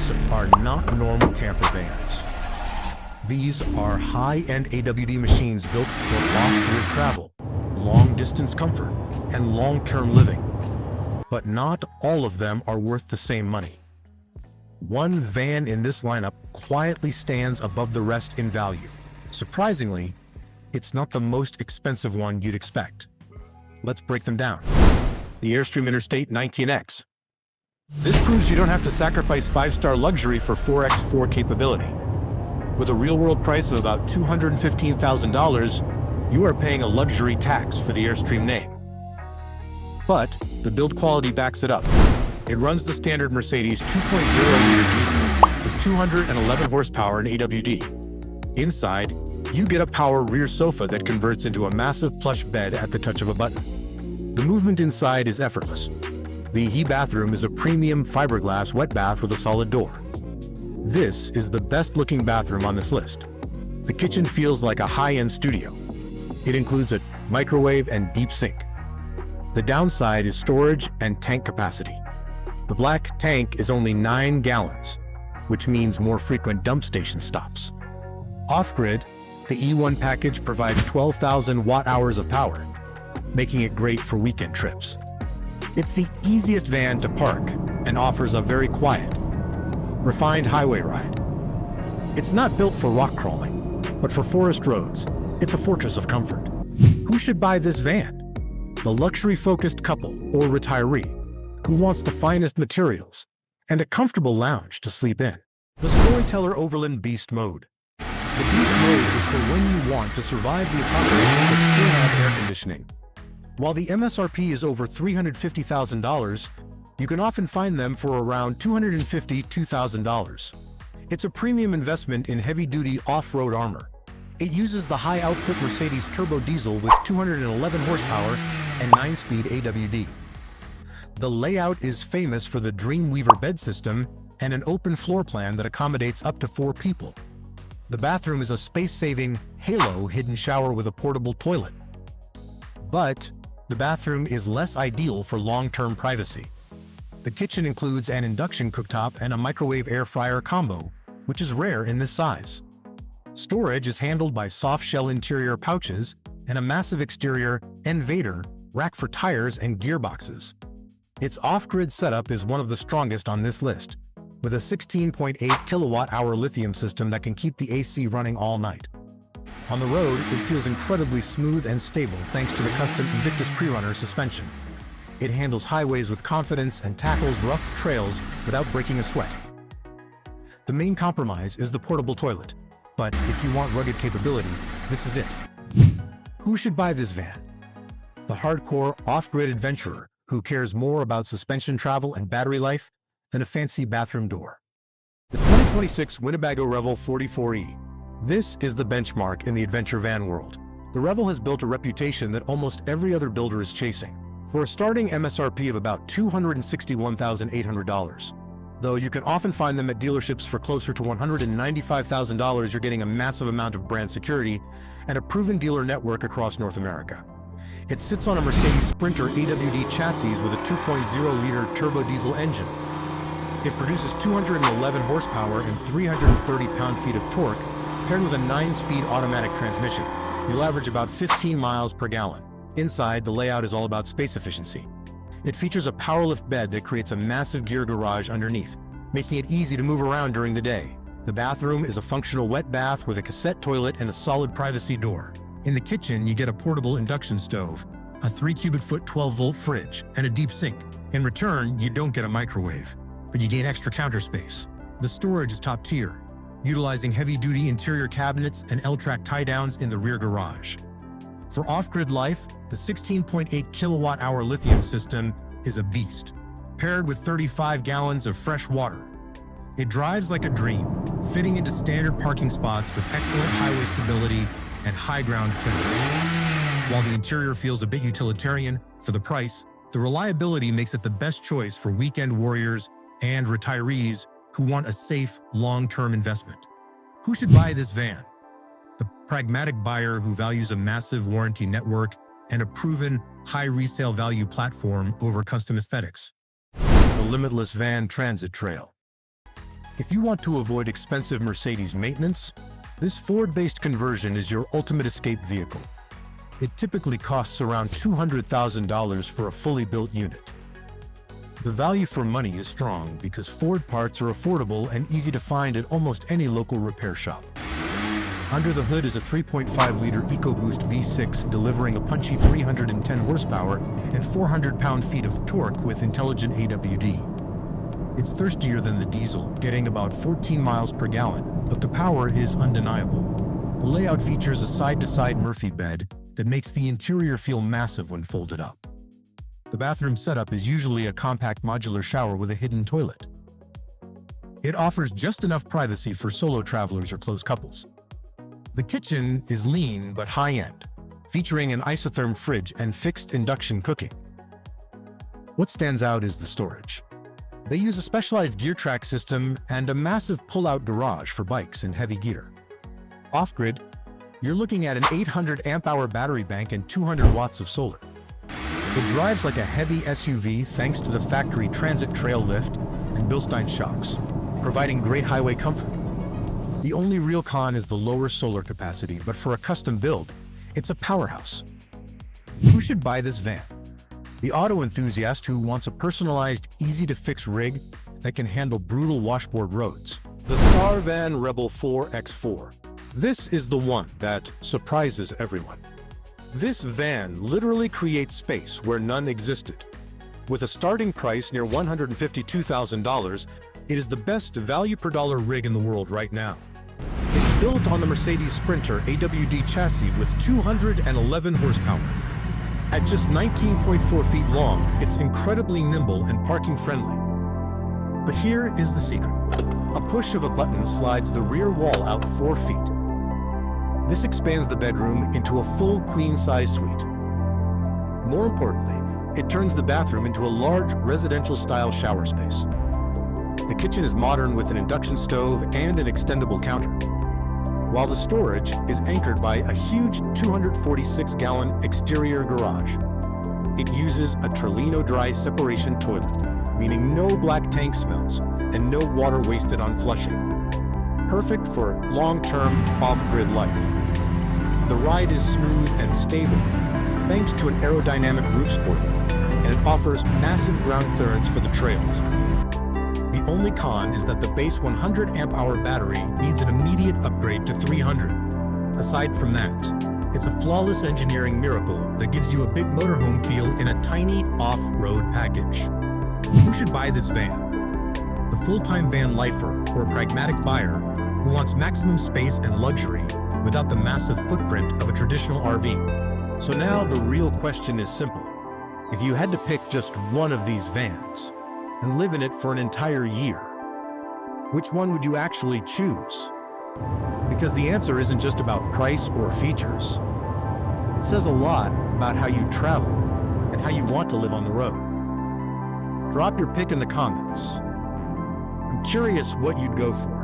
These are not normal camper vans. These are high-end AWD machines built for off-grid travel, long-distance comfort, and long-term living. But not all of them are worth the same money. One van in this lineup quietly stands above the rest in value. Surprisingly, it's not the most expensive one you'd expect. Let's break them down. The Airstream Interstate 19X. This proves you don't have to sacrifice 5-star luxury for 4x4 capability. With a real-world price of about $215,000, you are paying a luxury tax for the Airstream name. But the build quality backs it up. It runs the standard Mercedes 2.0-liter diesel with 211 horsepower in AWD. Inside, you get a power rear sofa that converts into a massive plush bed at the touch of a button. The movement inside is effortless. The He bathroom is a premium fiberglass wet bath with a solid door. This is the best-looking bathroom on this list. The kitchen feels like a high-end studio. It includes a microwave and deep sink. The downside is storage and tank capacity. The black tank is only 9 gallons, which means more frequent dump station stops. Off-grid, the E1 package provides 12,000 watt-hours of power, making it great for weekend trips. It's the easiest van to park and offers a very quiet, refined highway ride. It's not built for rock crawling, but for forest roads. It's a fortress of comfort. Who should buy this van? The luxury-focused couple or retiree who wants the finest materials and a comfortable lounge to sleep in. The Storyteller Overland Beast Mode. The Beast Mode is for when you want to survive the apocalypse but still have air conditioning. While the MSRP is over $350,000, you can often find them for around $250,000. It's a premium investment in heavy-duty off-road armor. It uses the high-output Mercedes turbo diesel with 211 horsepower and 9-speed AWD. The layout is famous for the Dreamweaver bed system and an open floor plan that accommodates up to 4 people. The bathroom is a space-saving Halo hidden shower with a portable toilet. But the bathroom is less ideal for long-term privacy. The kitchen includes an induction cooktop and a microwave air fryer combo, which is rare in this size. Storage is handled by soft-shell interior pouches and a massive exterior Invader rack for tires and gearboxes. Its off-grid setup is one of the strongest on this list, with a 16.8 kilowatt-hour lithium system that can keep the AC running all night. On the road, it feels incredibly smooth and stable thanks to the custom Invictus Pre-Runner suspension. It handles highways with confidence and tackles rough trails without breaking a sweat. The main compromise is the portable toilet, but if you want rugged capability, this is it. Who should buy this van? The hardcore off-grid adventurer who cares more about suspension travel and battery life than a fancy bathroom door. The 2026 Winnebago Revel 44E. This is the benchmark in the adventure van world. The Revel has built a reputation that almost every other builder is chasing, for a starting MSRP of about $261,800. Though you can often find them at dealerships for closer to $195,000, you're getting a massive amount of brand security and a proven dealer network across North America. It sits on a Mercedes Sprinter AWD chassis with a 2.0-liter turbo diesel engine. It produces 211 horsepower and 330 pound-feet of torque, paired with a 9-speed automatic transmission. You'll average about 15 miles per gallon. Inside, the layout is all about space efficiency. It features a powerlift bed that creates a massive gear garage underneath, making it easy to move around during the day. The bathroom is a functional wet bath with a cassette toilet and a solid privacy door. In the kitchen, you get a portable induction stove, a 3-cubic-foot 12-volt fridge, and a deep sink. In return, you don't get a microwave, but you gain extra counter space. The storage is top tier, utilizing heavy-duty interior cabinets and L-track tie-downs in the rear garage. For off-grid life, the 16.8 kilowatt-hour lithium system is a beast, paired with 35 gallons of fresh water. It drives like a dream, fitting into standard parking spots with excellent highway stability and high ground clearance. While the interior feels a bit utilitarian, for the price, the reliability makes it the best choice for weekend warriors and retirees who want a safe, long-term investment. Who should buy this van? The pragmatic buyer who values a massive warranty network and a proven high resale value platform over custom aesthetics. The Limitless Van Transit Trail. If you want to avoid expensive Mercedes maintenance, this Ford-based conversion is your ultimate escape vehicle. It typically costs around $200,000 for a fully built unit. The value for money is strong because Ford parts are affordable and easy to find at almost any local repair shop. Under the hood is a 3.5-liter EcoBoost V6 delivering a punchy 310 horsepower and 400 pound-feet of torque with intelligent AWD. It's thirstier than the diesel, getting about 14 miles per gallon, but the power is undeniable. The layout features a side-to-side Murphy bed that makes the interior feel massive when folded up. The bathroom setup is usually a compact modular shower with a hidden toilet. It offers just enough privacy for solo travelers or close couples. The kitchen is lean but high-end, featuring an isotherm fridge and fixed induction cooking. What stands out is the storage. They use a specialized gear track system and a massive pull-out garage for bikes and heavy gear. Off-grid, you're looking at an 800 amp-hour battery bank and 200 watts of solar. It drives like a heavy SUV thanks to the factory Transit Trail lift and Bilstein shocks, providing great highway comfort. The only real con is the lower solar capacity, but for a custom build, it's a powerhouse. Who should buy this van? The auto enthusiast who wants a personalized, easy-to-fix rig that can handle brutal washboard roads. The Star Van Revel 4X4. This is the one that surprises everyone. This van literally creates space where none existed. With a starting price near $152,000, it is the best value per dollar rig in the world right now. It's built on the Mercedes Sprinter AWD chassis with 211 horsepower. At just 19.4 feet long, it's incredibly nimble and parking friendly. But here is the secret. A push of a button slides the rear wall out 4 feet. This expands the bedroom into a full queen-size suite. More importantly, it turns the bathroom into a large residential-style shower space. The kitchen is modern with an induction stove and an extendable counter, while the storage is anchored by a huge 246-gallon exterior garage. It uses a Trellino dry separation toilet, meaning no black tank smells and no water wasted on flushing. Perfect for long-term off-grid life. The ride is smooth and stable, thanks to an aerodynamic roof spoiler, and it offers massive ground clearance for the trails. The only con is that the base 100 amp-hour battery needs an immediate upgrade to 300. Aside from that, it's a flawless engineering miracle that gives you a big motorhome feel in a tiny off-road package. Who should buy this van? The full-time van lifer or pragmatic buyer who wants maximum space and luxury without the massive footprint of a traditional RV. So now the real question is simple. If you had to pick just one of these vans and live in it for an entire year, which one would you actually choose? Because the answer isn't just about price or features. It says a lot about how you travel and how you want to live on the road. Drop your pick in the comments. I'm curious what you'd go for.